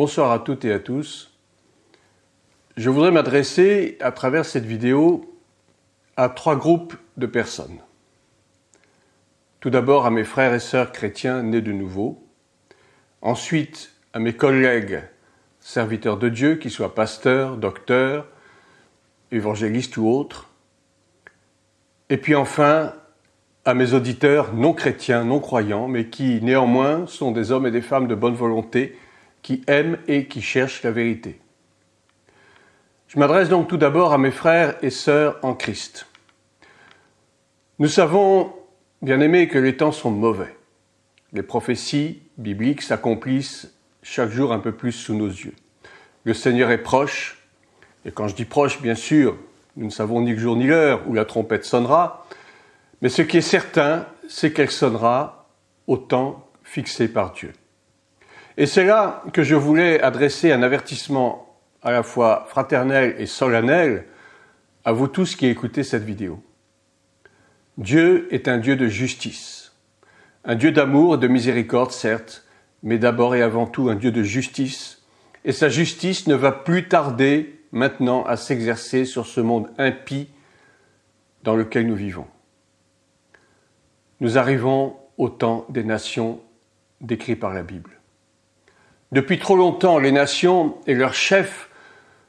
Bonsoir à toutes et à tous. Je voudrais m'adresser à travers cette vidéo à trois groupes de personnes. Tout d'abord à mes frères et sœurs chrétiens nés de nouveau, ensuite à mes collègues serviteurs de Dieu, qu'ils soient pasteurs, docteurs, évangélistes ou autres, et puis enfin à mes auditeurs non chrétiens, non croyants, mais qui néanmoins sont des hommes et des femmes de bonne volonté, qui aiment et qui cherchent la vérité. Je m'adresse donc tout d'abord à mes frères et sœurs en Christ. Nous savons, bien-aimés, que les temps sont mauvais. Les prophéties bibliques s'accomplissent chaque jour un peu plus sous nos yeux. Le Seigneur est proche, et quand je dis proche, bien sûr, nous ne savons ni le jour ni l'heure où la trompette sonnera, mais ce qui est certain, c'est qu'elle sonnera au temps fixé par Dieu. Et c'est là que je voulais adresser un avertissement à la fois fraternel et solennel à vous tous qui écoutez cette vidéo. Dieu est un Dieu de justice, un Dieu d'amour et de miséricorde, certes, mais d'abord et avant tout un Dieu de justice, et sa justice ne va plus tarder maintenant à s'exercer sur ce monde impie dans lequel nous vivons. Nous arrivons au temps des nations décrits par la Bible. Depuis trop longtemps, les nations et leurs chefs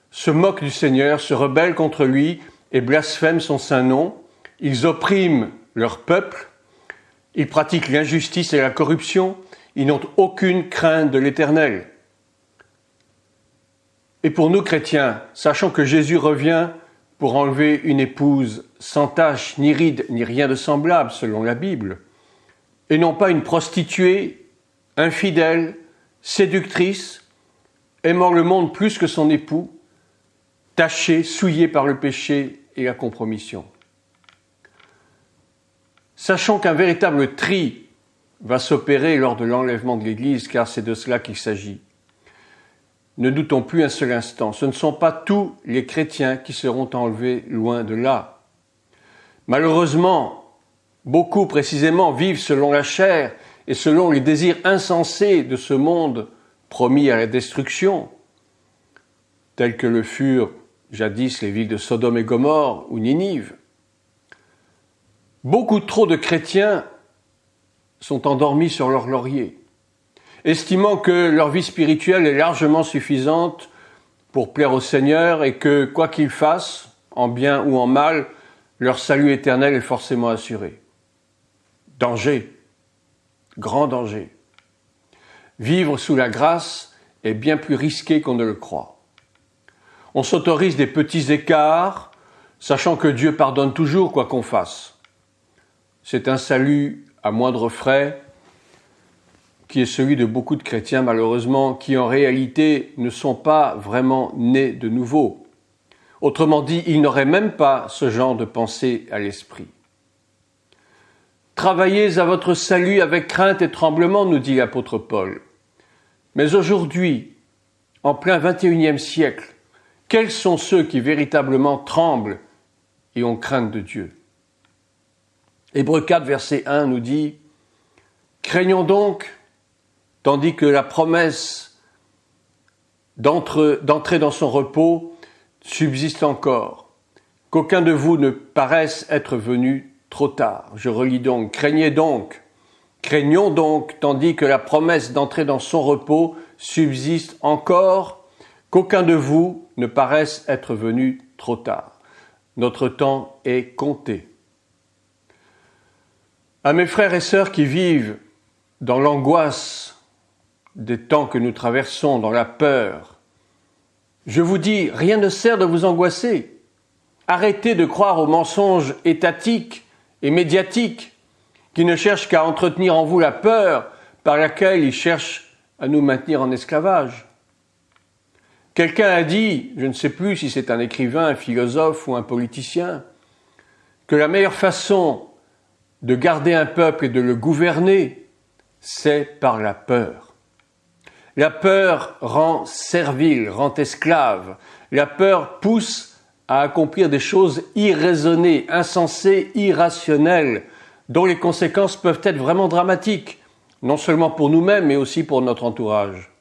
se moquent du Seigneur, se rebellent contre lui et blasphèment son saint nom. Ils oppriment leur peuple, ils pratiquent l'injustice et la corruption, ils n'ont aucune crainte de l'Éternel. Et pour nous chrétiens, sachant que Jésus revient pour enlever une épouse sans tache, ni ride, ni rien de semblable, selon la Bible, et non pas une prostituée, infidèle, séductrice, aimant le monde plus que son époux, tachée, souillée par le péché et la compromission. Sachons qu'un véritable tri va s'opérer lors de l'enlèvement de l'Église, car c'est de cela qu'il s'agit. Ne doutons plus un seul instant, ce ne sont pas tous les chrétiens qui seront enlevés, loin de là. Malheureusement, beaucoup précisément vivent selon la chair et selon les désirs insensés de ce monde promis à la destruction, tels que le furent jadis les villes de Sodome et Gomorrhe ou Ninive. Beaucoup trop de chrétiens sont endormis sur leur laurier, estimant que leur vie spirituelle est largement suffisante pour plaire au Seigneur et que, quoi qu'ils fassent, en bien ou en mal, leur salut éternel est forcément assuré. Danger, grand danger. Vivre sous la grâce est bien plus risqué qu'on ne le croit. On s'autorise des petits écarts, sachant que Dieu pardonne toujours quoi qu'on fasse. C'est un salut à moindre frais, qui est celui de beaucoup de chrétiens malheureusement, qui en réalité ne sont pas vraiment nés de nouveau. Autrement dit, ils n'auraient même pas ce genre de pensée à l'esprit. Travaillez à votre salut avec crainte et tremblement, nous dit l'apôtre Paul. Mais aujourd'hui, en plein XXIe siècle, quels sont ceux qui véritablement tremblent et ont crainte de Dieu ? Hébreux 4, verset 1 nous dit « Craignons donc, tandis que la promesse d'entrer dans son repos subsiste encore, qu'aucun de vous ne paraisse être venu trop tard. » Je relis donc, craignons donc, tandis que la promesse d'entrer dans son repos subsiste encore, qu'aucun de vous ne paraisse être venu trop tard. Notre temps est compté. À mes frères et sœurs qui vivent dans l'angoisse des temps que nous traversons, dans la peur, je vous dis, rien ne sert de vous angoisser. Arrêtez de croire aux mensonges étatiques et médiatiques qui ne cherchent qu'à entretenir en vous la peur par laquelle ils cherchent à nous maintenir en esclavage. Quelqu'un a dit, je ne sais plus si c'est un écrivain, un philosophe ou un politicien, que la meilleure façon de garder un peuple et de le gouverner, c'est par la peur. La peur rend servile, rend esclave. La peur pousse à accomplir des choses irraisonnées, insensées, irrationnelles, dont les conséquences peuvent être vraiment dramatiques, non seulement pour nous-mêmes, mais aussi pour notre entourage.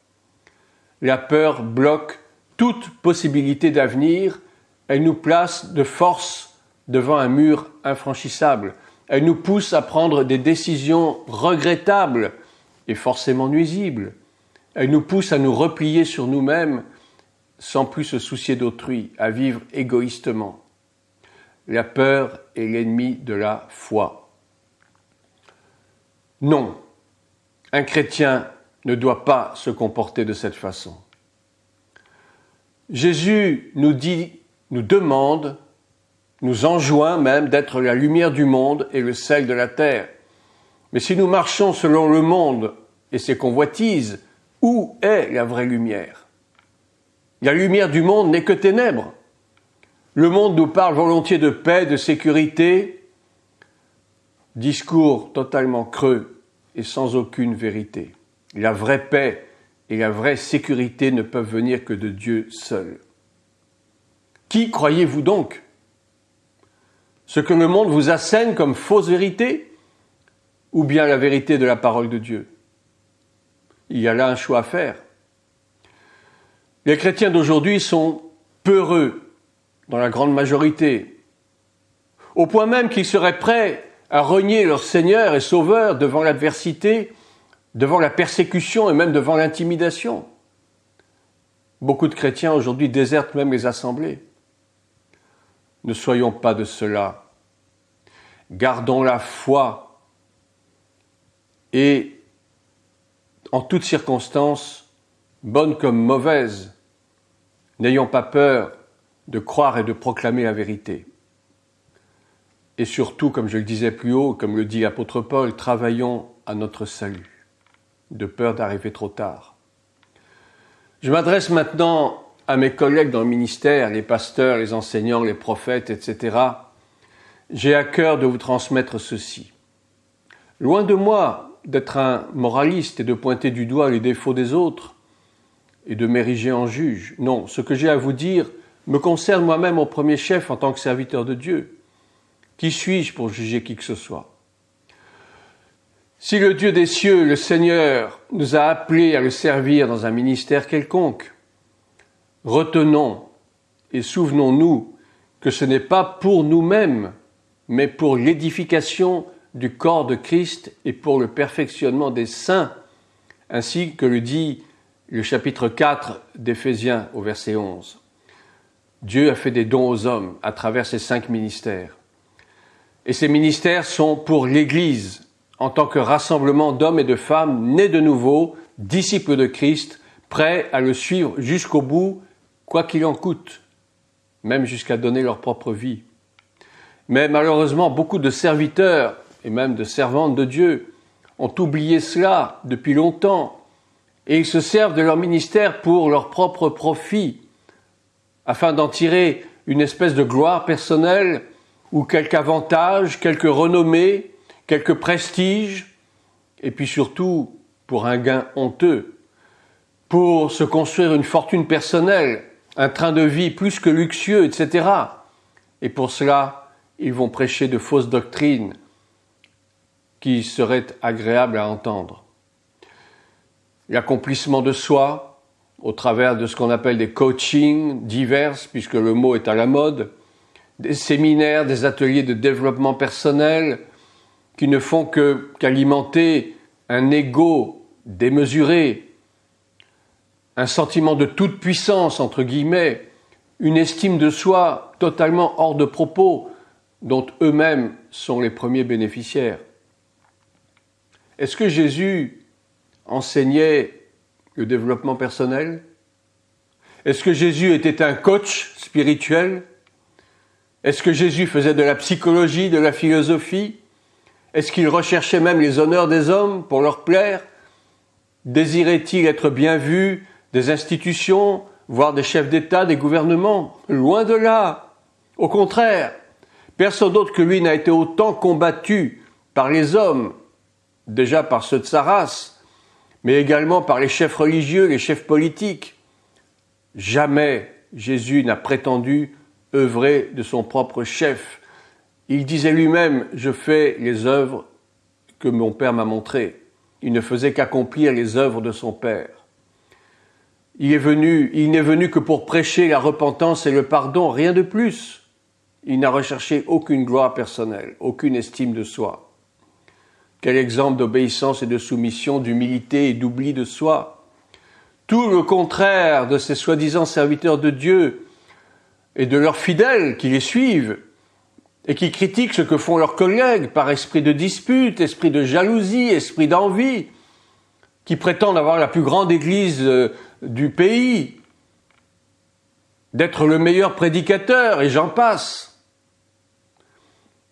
La peur bloque toute possibilité d'avenir. Elle nous place de force devant un mur infranchissable. Elle nous pousse à prendre des décisions regrettables et forcément nuisibles. Elle nous pousse à nous replier sur nous-mêmes sans plus se soucier d'autrui, à vivre égoïstement. La peur est l'ennemi de la foi. Non, un chrétien ne doit pas se comporter de cette façon. Jésus nous dit, nous demande, nous enjoint même d'être la lumière du monde et le sel de la terre. Mais si nous marchons selon le monde et ses convoitises, où est la vraie lumière? La lumière du monde n'est que ténèbres. Le monde nous parle volontiers de paix, de sécurité, discours totalement creux et sans aucune vérité. La vraie paix et la vraie sécurité ne peuvent venir que de Dieu seul. Qui croyez-vous donc? Ce que le monde vous assène comme fausse vérité ou bien la vérité de la parole de Dieu? Il y a là un choix à faire. Les chrétiens d'aujourd'hui sont peureux dans la grande majorité, au point même qu'ils seraient prêts à renier leur Seigneur et Sauveur devant l'adversité, devant la persécution et même devant l'intimidation. Beaucoup de chrétiens aujourd'hui désertent même les assemblées. Ne soyons pas de cela. Gardons la foi et, en toutes circonstances, bonnes comme mauvaises, n'ayons pas peur de croire et de proclamer la vérité. Et surtout, comme je le disais plus haut, comme le dit l'apôtre Paul, travaillons à notre salut, de peur d'arriver trop tard. Je m'adresse maintenant à mes collègues dans le ministère, les pasteurs, les enseignants, les prophètes, etc. J'ai à cœur de vous transmettre ceci. Loin de moi d'être un moraliste et de pointer du doigt les défauts des autres et de m'ériger en juge. Non, ce que j'ai à vous dire me concerne moi-même au premier chef en tant que serviteur de Dieu. Qui suis-je pour juger qui que ce soit? Si le Dieu des cieux, le Seigneur, nous a appelés à le servir dans un ministère quelconque, retenons et souvenons-nous que ce n'est pas pour nous-mêmes, mais pour l'édification du corps de Christ et pour le perfectionnement des saints, ainsi que le dit le chapitre 4 d'Éphésiens au verset 11. Dieu a fait des dons aux hommes à travers ces 5 ministères. Et ces ministères sont pour l'Église, en tant que rassemblement d'hommes et de femmes nés de nouveau, disciples de Christ, prêts à le suivre jusqu'au bout, quoi qu'il en coûte, même jusqu'à donner leur propre vie. Mais malheureusement, beaucoup de serviteurs et même de servantes de Dieu ont oublié cela depuis longtemps et ils se servent de leur ministère pour leur propre profit, afin d'en tirer une espèce de gloire personnelle ou quelque avantage, quelque renommée, quelque prestige, et puis surtout pour un gain honteux, pour se construire une fortune personnelle, un train de vie plus que luxueux, etc. Et pour cela, ils vont prêcher de fausses doctrines qui seraient agréables à entendre. L'accomplissement de soi, au travers de ce qu'on appelle des coachings divers, puisque le mot est à la mode, des séminaires, des ateliers de développement personnel qui ne font qu'alimenter un ego démesuré, un sentiment de toute puissance, entre guillemets, une estime de soi totalement hors de propos, dont eux-mêmes sont les premiers bénéficiaires. Est-ce que Jésus enseignait le développement personnel? Est-ce que Jésus était un coach spirituel? Est-ce que Jésus faisait de la psychologie, de la philosophie? Est-ce qu'il recherchait même les honneurs des hommes pour leur plaire? Désirait-il être bien vu des institutions, voire des chefs d'État, des gouvernements? Loin de là. Au contraire, personne d'autre que lui n'a été autant combattu par les hommes, déjà par ceux de sa race, mais également par les chefs religieux, les chefs politiques. Jamais Jésus n'a prétendu œuvrer de son propre chef. Il disait lui-même « Je fais les œuvres que mon Père m'a montrées ». Il ne faisait qu'accomplir les œuvres de son Père. Il n'est venu que pour prêcher la repentance et le pardon, rien de plus. Il n'a recherché aucune gloire personnelle, aucune estime de soi. Quel exemple d'obéissance et de soumission, d'humilité et d'oubli de soi. Tout le contraire de ces soi-disant serviteurs de Dieu et de leurs fidèles qui les suivent et qui critiquent ce que font leurs collègues par esprit de dispute, esprit de jalousie, esprit d'envie, qui prétendent avoir la plus grande église du pays, d'être le meilleur prédicateur, et j'en passe.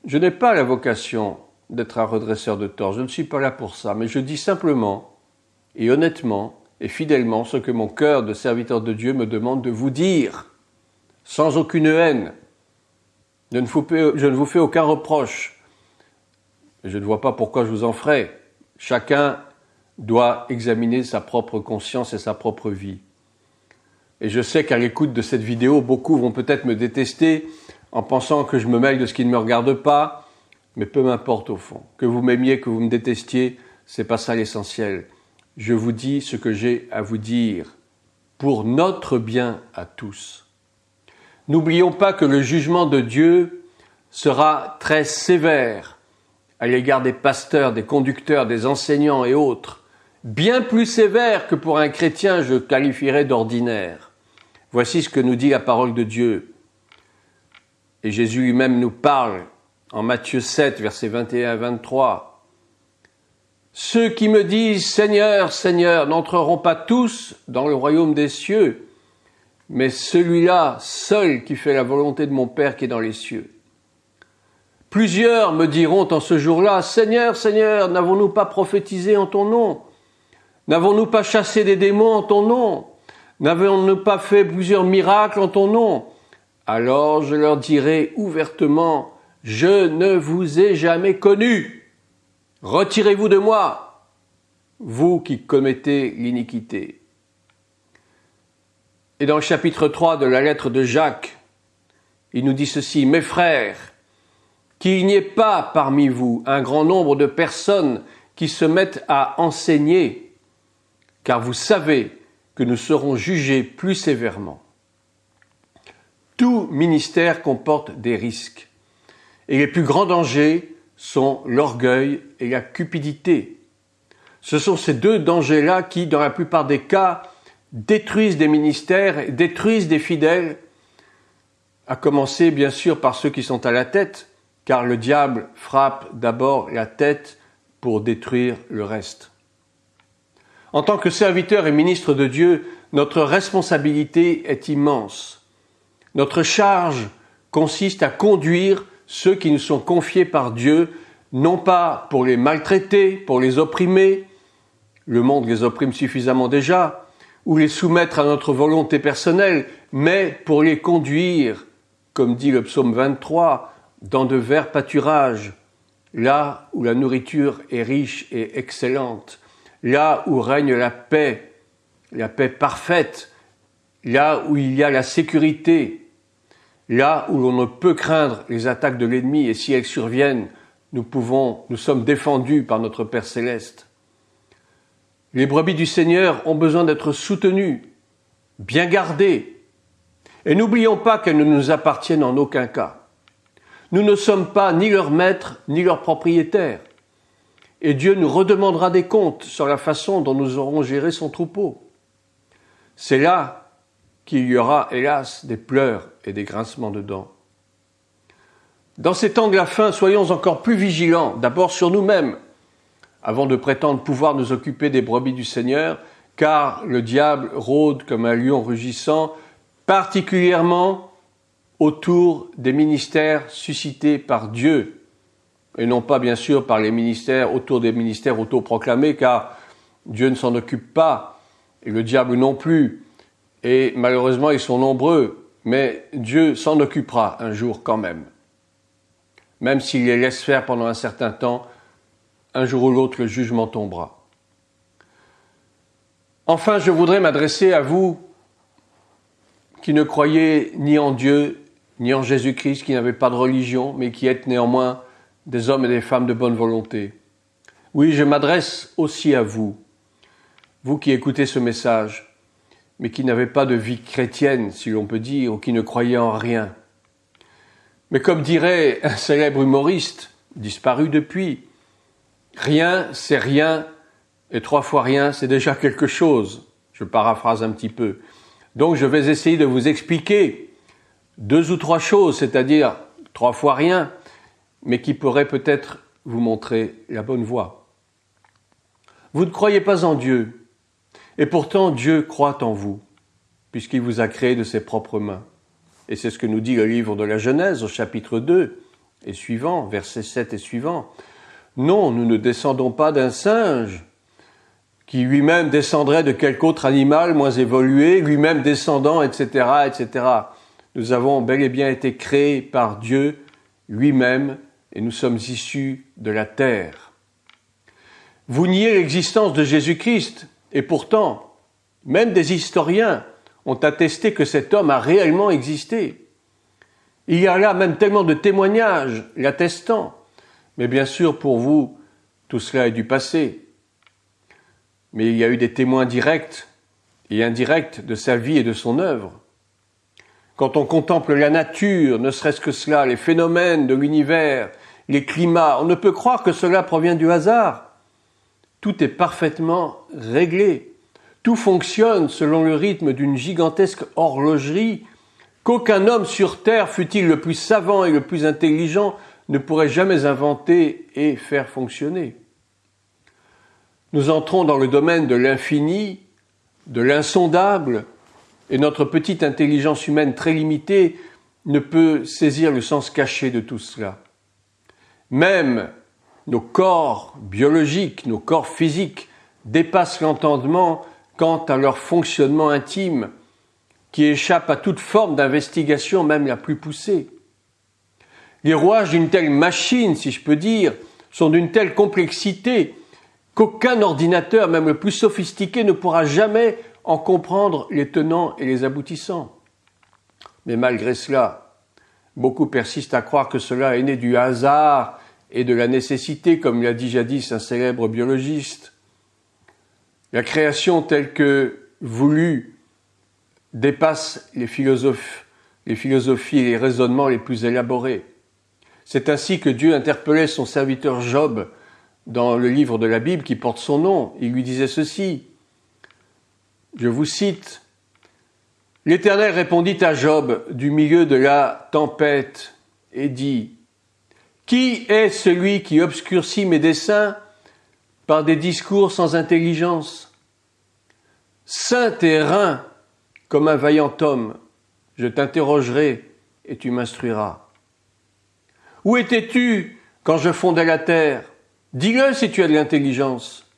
Je n'ai pas la vocation d'être un redresseur de tort, je ne suis pas là pour ça, mais je dis simplement, et honnêtement, et fidèlement, ce que mon cœur de serviteur de Dieu me demande de vous dire, sans aucune haine. Je ne vous fais aucun reproche. Je ne vois pas pourquoi je vous en ferai. Chacun doit examiner sa propre conscience et sa propre vie. Et je sais qu'à l'écoute de cette vidéo, beaucoup vont peut-être me détester en pensant que je me mêle de ce qui ne me regarde pas, mais peu m'importe au fond. Que vous m'aimiez, que vous me détestiez, c'est pas ça l'essentiel. Je vous dis ce que j'ai à vous dire, pour notre bien à tous. N'oublions pas que le jugement de Dieu sera très sévère à l'égard des pasteurs, des conducteurs, des enseignants et autres, bien plus sévère que pour un chrétien je qualifierais d'ordinaire. Voici ce que nous dit la parole de Dieu. Et Jésus lui-même nous parle en Matthieu 7, versets 21 à 23. « Ceux qui me disent « Seigneur, Seigneur » n'entreront pas tous dans le royaume des cieux, mais celui-là seul qui fait la volonté de mon Père qui est dans les cieux. Plusieurs me diront en ce jour-là, « Seigneur, Seigneur, n'avons-nous pas prophétisé en ton nom ? N'avons-nous pas chassé des démons en ton nom ? N'avons-nous pas fait plusieurs miracles en ton nom ? Alors je leur dirai ouvertement, « Je ne vous ai jamais connus. Retirez-vous de moi, vous qui commettez l'iniquité. » Et dans le chapitre 3 de la lettre de Jacques, il nous dit ceci, « Mes frères, qu'il n'y ait pas parmi vous un grand nombre de personnes qui se mettent à enseigner, car vous savez que nous serons jugés plus sévèrement. » Tout ministère comporte des risques, et les plus grands dangers sont l'orgueil et la cupidité. Ce sont ces deux dangers-là qui, dans la plupart des cas, détruisent des ministères, détruisent des fidèles, à commencer bien sûr par ceux qui sont à la tête, car le diable frappe d'abord la tête pour détruire le reste. En tant que serviteur et ministre de Dieu, notre responsabilité est immense. Notre charge consiste à conduire ceux qui nous sont confiés par Dieu, non pas pour les maltraiter, pour les opprimer, le monde les opprime suffisamment déjà, ou les soumettre à notre volonté personnelle, mais pour les conduire, comme dit le psaume 23, dans de verts pâturages, là où la nourriture est riche et excellente, là où règne la paix parfaite, là où il y a la sécurité, là où l'on ne peut craindre les attaques de l'ennemi, et si elles surviennent, nous sommes défendus par notre Père Céleste. Les brebis du Seigneur ont besoin d'être soutenues, bien gardées, et n'oublions pas qu'elles ne nous appartiennent en aucun cas. Nous ne sommes pas ni leurs maîtres, ni leurs propriétaires, et Dieu nous redemandera des comptes sur la façon dont nous aurons géré son troupeau. C'est là qu'il y aura, hélas, des pleurs et des grincements de dents. Dans ces temps de la fin, soyons encore plus vigilants, d'abord sur nous-mêmes, avant de prétendre pouvoir nous occuper des brebis du Seigneur, car le diable rôde comme un lion rugissant, particulièrement autour des ministères suscités par Dieu, et non pas bien sûr par les ministères, autour des ministères autoproclamés, car Dieu ne s'en occupe pas, et le diable non plus. Et malheureusement, ils sont nombreux, mais Dieu s'en occupera un jour quand même. Même s'il les laisse faire pendant un certain temps, un jour ou l'autre, le jugement tombera. Enfin, je voudrais m'adresser à vous qui ne croyez ni en Dieu, ni en Jésus-Christ, qui n'avez pas de religion, mais qui êtes néanmoins des hommes et des femmes de bonne volonté. Oui, je m'adresse aussi à vous, vous qui écoutez ce message. mais qui n'avaient pas de vie chrétienne, si l'on peut dire, ou qui ne croyaient en rien. Mais comme dirait un célèbre humoriste, disparu depuis, rien, c'est rien, et 3 fois rien, c'est déjà quelque chose. Je paraphrase un petit peu. Donc je vais essayer de vous expliquer 2 ou 3 choses, c'est-à-dire 3 fois rien, mais qui pourraient peut-être vous montrer la bonne voie. Vous ne croyez pas en Dieu, et pourtant Dieu croit en vous, puisqu'il vous a créé de ses propres mains. Et c'est ce que nous dit le livre de la Genèse au chapitre 2 et suivant, versets 7 et suivant. Non, nous ne descendons pas d'un singe qui lui-même descendrait de quelque autre animal moins évolué, lui-même descendant, etc., etc. Nous avons bel et bien été créés par Dieu lui-même et nous sommes issus de la terre. Vous niez l'existence de Jésus-Christ et pourtant, même des historiens ont attesté que cet homme a réellement existé. Il y a là même tellement de témoignages l'attestant. Mais bien sûr, pour vous, tout cela est du passé. Mais il y a eu des témoins directs et indirects de sa vie et de son œuvre. Quand on contemple la nature, ne serait-ce que cela, les phénomènes de l'univers, les climats, on ne peut croire que cela provient du hasard. Tout est parfaitement réglé. Tout fonctionne selon le rythme d'une gigantesque horlogerie qu'aucun homme sur Terre, fût-il le plus savant et le plus intelligent, ne pourrait jamais inventer et faire fonctionner. Nous entrons dans le domaine de l'infini, de l'insondable, et notre petite intelligence humaine très limitée ne peut saisir le sens caché de tout cela. Même nos corps biologiques, nos corps physiques dépassent l'entendement quant à leur fonctionnement intime, qui échappe à toute forme d'investigation, même la plus poussée. Les rouages d'une telle machine, si je peux dire, sont d'une telle complexité qu'aucun ordinateur, même le plus sophistiqué, ne pourra jamais en comprendre les tenants et les aboutissants. Mais malgré cela, beaucoup persistent à croire que cela est né du hasard et de la nécessité, comme l'a dit jadis un célèbre biologiste. La création telle que voulue dépasse les philosophies et les raisonnements les plus élaborés. C'est ainsi que Dieu interpellait son serviteur Job dans le livre de la Bible qui porte son nom. Il lui disait ceci, je vous cite, « L'Éternel répondit à Job du milieu de la tempête et dit, « Qui est celui qui obscurcit mes desseins par des discours sans intelligence? Saint et rein comme un vaillant homme, je t'interrogerai et tu m'instruiras. Où étais-tu quand je fondais la terre? Dis-le si tu as de l'intelligence.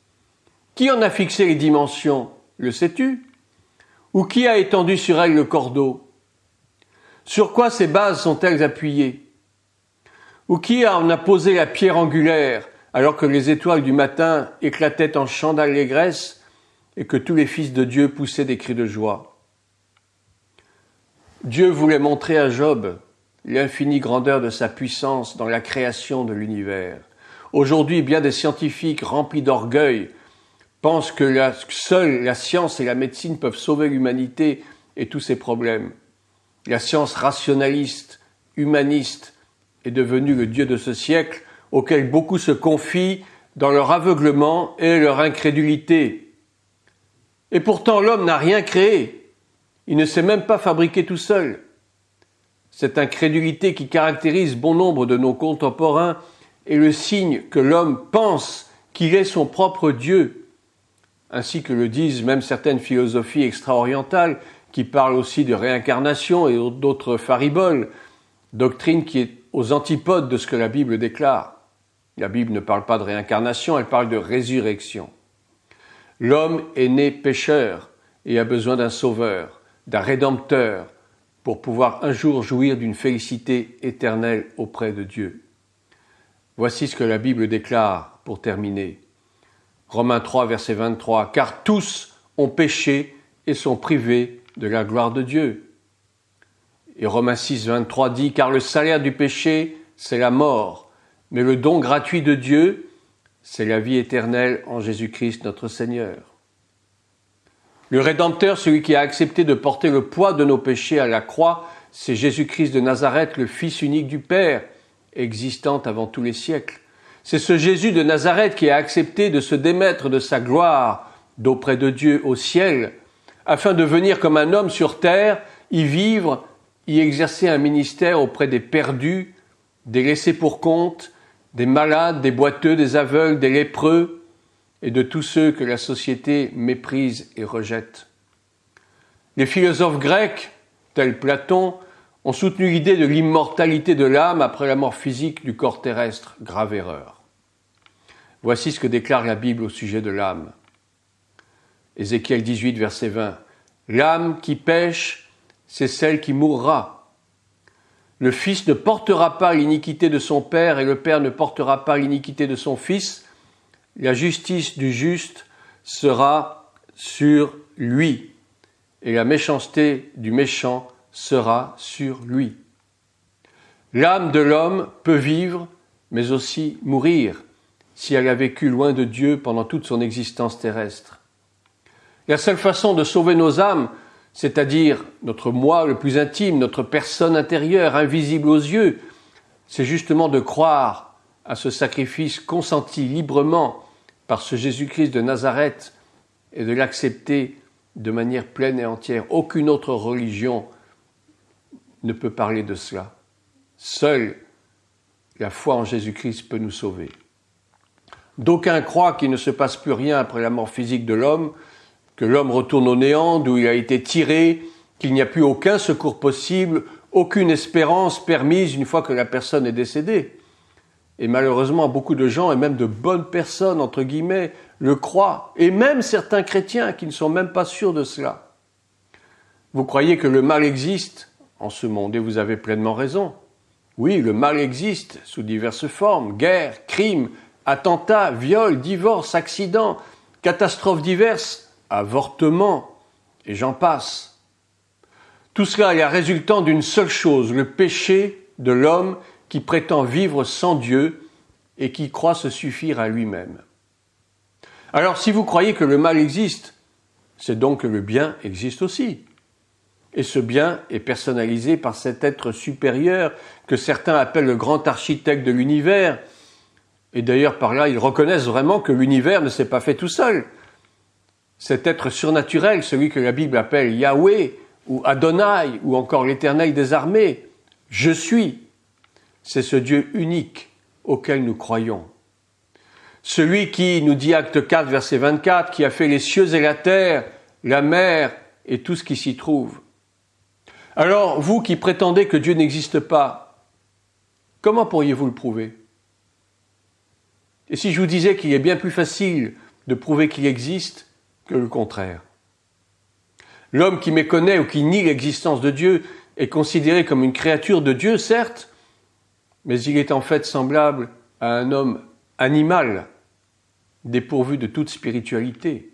Qui en a fixé les dimensions? Le sais-tu? Ou qui a étendu sur elle le cordeau? Sur quoi ces bases sont-elles appuyées? Ou qui en a posé la pierre angulaire alors que les étoiles du matin éclataient en chants d'allégresse et que tous les fils de Dieu poussaient des cris de joie? Dieu voulait montrer à Job l'infinie grandeur de sa puissance dans la création de l'univers. Aujourd'hui, bien des scientifiques remplis d'orgueil pensent que seule la science et la médecine peuvent sauver l'humanité et tous ses problèmes. La science rationaliste, humaniste, est devenue le Dieu de ce siècle auquel beaucoup se confient dans leur aveuglement et leur incrédulité. Et pourtant, l'homme n'a rien créé. Il ne sait même pas fabriquer tout seul. Cette incrédulité qui caractérise bon nombre de nos contemporains est le signe que l'homme pense qu'il est son propre Dieu, ainsi que le disent même certaines philosophies extra-orientales qui parlent aussi de réincarnation et d'autres fariboles, doctrine qui est aux antipodes de ce que la Bible déclare. La Bible ne parle pas de réincarnation, elle parle de résurrection. L'homme est né pécheur et a besoin d'un sauveur, d'un rédempteur, pour pouvoir un jour jouir d'une félicité éternelle auprès de Dieu. Voici ce que la Bible déclare pour terminer. Romains 3, verset 23. « Car tous ont péché et sont privés de la gloire de Dieu. » Et Romains 6, 23 dit « Car le salaire du péché, c'est la mort, mais le don gratuit de Dieu, c'est la vie éternelle en Jésus-Christ notre Seigneur. » Le Rédempteur, celui qui a accepté de porter le poids de nos péchés à la croix, c'est Jésus-Christ de Nazareth, le Fils unique du Père, existant avant tous les siècles. C'est ce Jésus de Nazareth qui a accepté de se démettre de sa gloire d'auprès de Dieu au ciel, afin de venir comme un homme sur terre, y vivre, y exercer un ministère auprès des perdus, des laissés pour compte, des malades, des boiteux, des aveugles, des lépreux, et de tous ceux que la société méprise et rejette. Les philosophes grecs, tels Platon, ont soutenu l'idée de l'immortalité de l'âme après la mort physique du corps terrestre. Grave erreur. Voici ce que déclare la Bible au sujet de l'âme. Ézéchiel 18, verset 20. « L'âme qui pêche, c'est celle qui mourra. Le fils ne portera pas l'iniquité de son père et le père ne portera pas l'iniquité de son fils. La justice du juste sera sur lui et la méchanceté du méchant sera sur lui. » L'âme de l'homme peut vivre, mais aussi mourir, si elle a vécu loin de Dieu pendant toute son existence terrestre. La seule façon de sauver nos âmes, c'est-à-dire notre moi le plus intime, notre personne intérieure, invisible aux yeux, c'est justement de croire à ce sacrifice consenti librement par ce Jésus-Christ de Nazareth et de l'accepter de manière pleine et entière. Aucune autre religion ne peut parler de cela. Seule la foi en Jésus-Christ peut nous sauver. D'aucuns croient qu'il ne se passe plus rien après la mort physique de l'homme, que l'homme retourne au néant d'où il a été tiré, qu'il n'y a plus aucun secours possible, aucune espérance permise une fois que la personne est décédée. Et malheureusement, beaucoup de gens, et même de bonnes personnes, entre guillemets, le croient, et même certains chrétiens qui ne sont même pas sûrs de cela. Vous croyez que le mal existe en ce monde, et vous avez pleinement raison. Oui, le mal existe sous diverses formes, guerre, crimes, attentats, viols, divorces, accidents, catastrophes diverses, avortements, et j'en passe. Tout cela est la résultante d'une seule chose, le péché de l'homme qui prétend vivre sans Dieu et qui croit se suffire à lui-même. Alors, si vous croyez que le mal existe, c'est donc que le bien existe aussi. Et ce bien est personnalisé par cet être supérieur que certains appellent le grand architecte de l'univers. Et d'ailleurs, par là, ils reconnaissent vraiment que l'univers ne s'est pas fait tout seul. Cet être surnaturel, celui que la Bible appelle Yahweh, ou Adonai, ou encore l'Éternel des armées, je suis, c'est ce Dieu unique auquel nous croyons. Celui qui, nous dit Acte 4, verset 24, qui a fait les cieux et la terre, la mer et tout ce qui s'y trouve. Alors, vous qui prétendez que Dieu n'existe pas, comment pourriez-vous le prouver? Et si je vous disais qu'il est bien plus facile de prouver qu'il existe que le contraire? L'homme qui méconnaît ou qui nie l'existence de Dieu est considéré comme une créature de Dieu, certes, mais il est en fait semblable à un homme animal, dépourvu de toute spiritualité.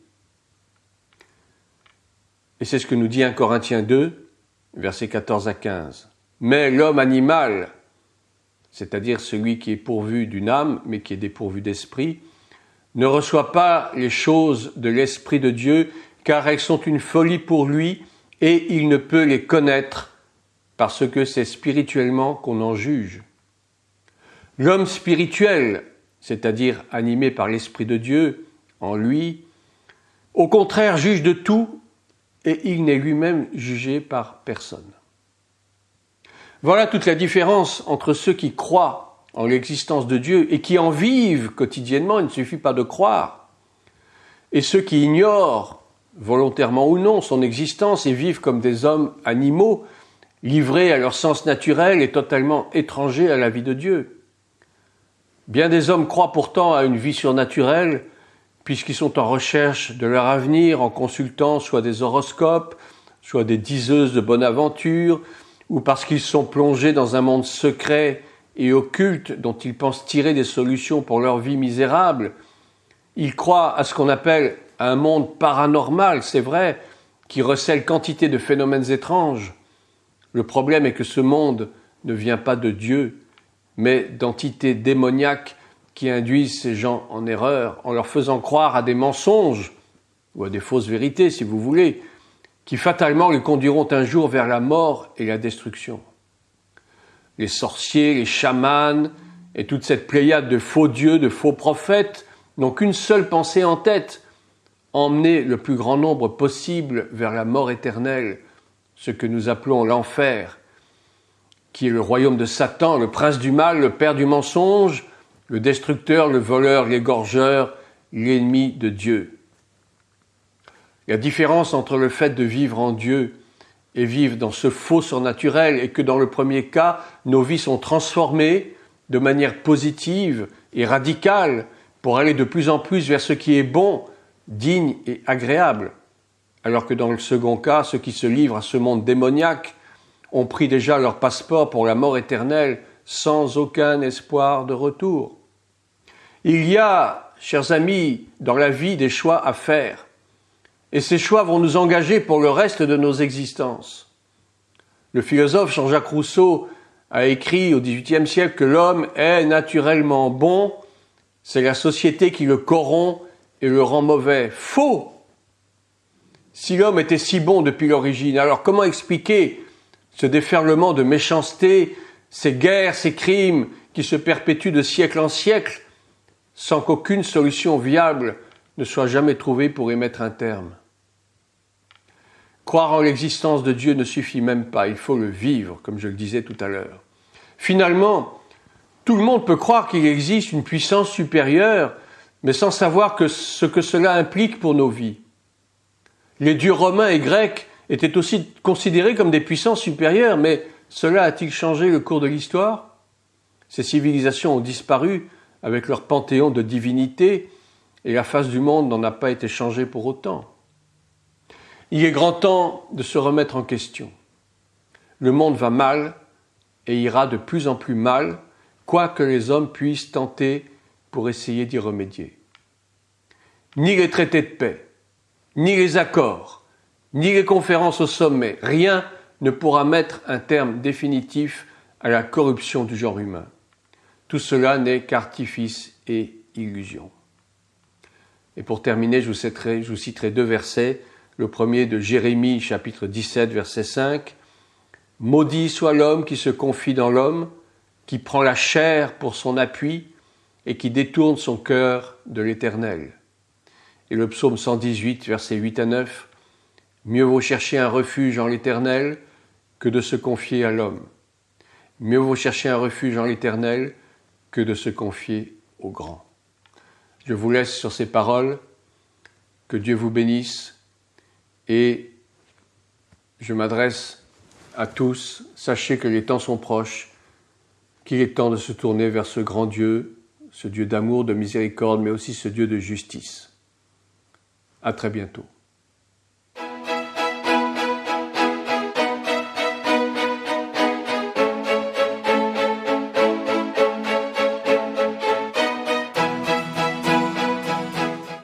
Et c'est ce que nous dit 1 Corinthiens 2, versets 14 à 15. Mais l'homme animal, c'est-à-dire celui qui est pourvu d'une âme, mais qui est dépourvu d'esprit, ne reçoit pas les choses de l'Esprit de Dieu, car elles sont une folie pour lui, et il ne peut les connaître, parce que c'est spirituellement qu'on en juge. L'homme spirituel, c'est-à-dire animé par l'Esprit de Dieu, en lui, au contraire juge de tout, et il n'est lui-même jugé par personne. Voilà toute la différence entre ceux qui croient en l'existence de Dieu et qui en vivent quotidiennement, il ne suffit pas de croire, et ceux qui ignorent, volontairement ou non, son existence et vivent comme des hommes animaux, livrés à leur sens naturel et totalement étrangers à la vie de Dieu. Bien des hommes croient pourtant à une vie surnaturelle, puisqu'ils sont en recherche de leur avenir en consultant soit des horoscopes, soit des diseuses de bonne aventure, ou parce qu'ils sont plongés dans un monde secret et occulte dont ils pensent tirer des solutions pour leur vie misérable. Ils croient à ce qu'on appelle un monde paranormal, c'est vrai, qui recèle quantité de phénomènes étranges. Le problème est que ce monde ne vient pas de Dieu, mais d'entités démoniaques qui induisent ces gens en erreur en leur faisant croire à des mensonges ou à des fausses vérités si vous voulez, qui fatalement les conduiront un jour vers la mort et la destruction. Les sorciers, les chamans et toute cette pléiade de faux dieux, de faux prophètes n'ont qu'une seule pensée en tête, emmener le plus grand nombre possible vers la mort éternelle, ce que nous appelons l'enfer, qui est le royaume de Satan, le prince du mal, le père du mensonge, le destructeur, le voleur, l'égorgeur, l'ennemi de Dieu. La différence entre le fait de vivre en Dieu et vivre dans ce faux surnaturel est que dans le premier cas, nos vies sont transformées de manière positive et radicale pour aller de plus en plus vers ce qui est bon, digne et agréable. Alors que dans le second cas, ceux qui se livrent à ce monde démoniaque ont pris déjà leur passeport pour la mort éternelle sans aucun espoir de retour. Il y a, chers amis, dans la vie des choix à faire. Et ces choix vont nous engager pour le reste de nos existences. Le philosophe Jean-Jacques Rousseau a écrit au XVIIIe siècle que l'homme est naturellement bon, c'est la société qui le corrompt et le rend mauvais. Faux! Si l'homme était si bon depuis l'origine, alors comment expliquer ce déferlement de méchanceté, ces guerres, ces crimes qui se perpétuent de siècle en siècle, sans qu'aucune solution viable ne soit jamais trouvée pour y mettre un terme? Croire en l'existence de Dieu ne suffit même pas, il faut le vivre, comme je le disais tout à l'heure. Finalement, tout le monde peut croire qu'il existe une puissance supérieure, mais sans savoir ce que cela implique pour nos vies. Les dieux romains et grecs étaient aussi considérés comme des puissances supérieures, mais cela a-t-il changé le cours de l'histoire? Ces civilisations ont disparu avec leur panthéon de divinités, et la face du monde n'en a pas été changée pour autant. Il est grand temps de se remettre en question. Le monde va mal et ira de plus en plus mal, quoi que les hommes puissent tenter pour essayer d'y remédier. Ni les traités de paix, ni les accords, ni les conférences au sommet, rien ne pourra mettre un terme définitif à la corruption du genre humain. Tout cela n'est qu'artifice et illusion. Et pour terminer, je vous citerai 2 versets. Le premier de Jérémie, chapitre 17, verset 5. « Maudit soit l'homme qui se confie dans l'homme, qui prend la chair pour son appui et qui détourne son cœur de l'Éternel. » Et le psaume 118, versets 8 à 9. « Mieux vaut chercher un refuge en l'Éternel que de se confier à l'homme. Mieux vaut chercher un refuge en l'Éternel que de se confier au grand. » Je vous laisse sur ces paroles. Que Dieu vous bénisse. Et je m'adresse à tous, sachez que les temps sont proches, qu'il est temps de se tourner vers ce grand Dieu, ce Dieu d'amour, de miséricorde, mais aussi ce Dieu de justice. À très bientôt.